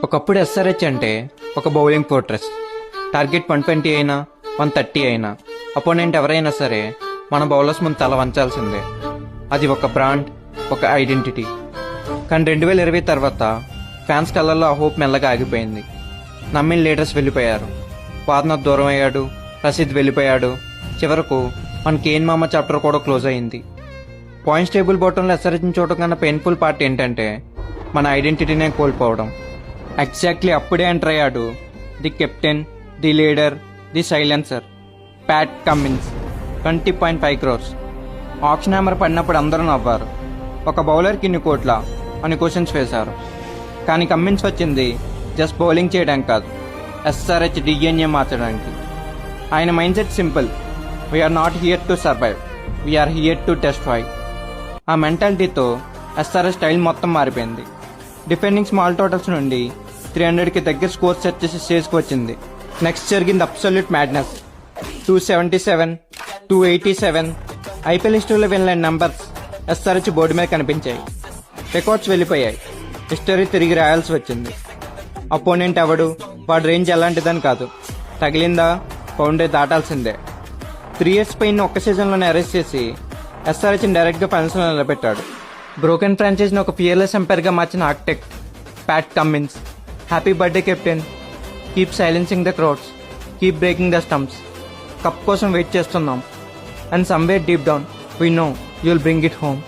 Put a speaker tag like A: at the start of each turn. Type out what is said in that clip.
A: ఒకప్పుడు ఎస్ఆర్హెచ్ అంటే ఒక బౌలింగ్ ఫోర్ట్రెస్. టార్గెట్ 120 అయినా 130 అయినా అపోనెంట్ ఎవరైనా సరే మన బౌలర్స్ ముందు తల వంచాల్సిందే. అది ఒక బ్రాండ్, ఒక ఐడెంటిటీ. కానీ 2020 తర్వాత ఫ్యాన్స్ కళ్ళల్లో ఆ హోప్ మెల్లగా ఆగిపోయింది. నమ్మిన లీడర్స్ వెళ్ళిపోయారు. వార్నర్ దూరం అయ్యాడు, రషీద్ వెళ్ళిపోయాడు. చివరకు మన కేన్ మామ చాప్టర్ కూడా క్లోజ్ అయింది. పాయింట్స్ టేబుల్ బాటంలో ఎస్ఆర్హెచ్ని చూడటం కన్నా పెయిన్ఫుల్ పార్ట్ ఏంటంటే మన ఐడెంటిటీనే కోల్పోవడం. ఎగ్జాక్ట్లీ అప్పుడే ఎంటర్ అయ్యాడు the captain, the leader, the silencer, Pat Cummins. 20.5 crores. Auction hammer పడినప్పుడు అందరూ నవ్వారు. ఒక బౌలర్కి ఇన్ని కోట్ల అని క్వశ్చన్స్ వేశారు. కానీ కమిన్స్ వచ్చింది జస్ట్ బౌలింగ్ చేయడానికి కాదు, ఎస్ఆర్హెచ్ డిఎన్ఏ మార్చడానికి. ఆయన mindset simple: we're not here to survive, we're here to destroy. ఆ మెంటాలిటీతో ఎస్ఆర్హెచ్ స్టైల్ మొత్తం మారిపోయింది. డిఫెండింగ్ స్మాల్ టోటల్స్ నుండి 300కి దగ్గర స్కోర్ సెట్ చేసి స్టేజ్కి వచ్చింది. నెక్స్ట్ జరిగింది అబ్సల్యూట్ మ్యాడ్నెస్. 277, 287 ఐపీఎల్ హిస్టరీలో వెళ్ళిన నంబర్స్ ఎస్ఆర్హెచ్ బోర్డు మీద కనిపించాయి. రికార్డ్స్ వెళ్ళిపోయాయి. హిస్టరీ తిరిగి రాయాల్సి వచ్చింది. అపోనెంట్ ఎవడు, వాడి రేంజ్ ఎలాంటిదని కాదు, తగిలిందా బౌండరీ దాటాల్సిందే. 3 years పైన ఒక్క సీజన్లోనే అరెస్ట్ చేసి ఎస్ఆర్హెచ్ని డైరెక్ట్గా ఫైనల్స్లో నిలబెట్టాడు. బ్రోకెన్ ఫ్రాంచైజ్ని ఒక ఫియర్లెస్ ఎంపైర్గా మార్చిన architect Pat Cummins. Happy birthday captain. Keep silencing the crowds, keep breaking the stumps. Cup కోసం వెయిట్ చేస్తున్నాం. And somewhere deep down we know you will bring it home.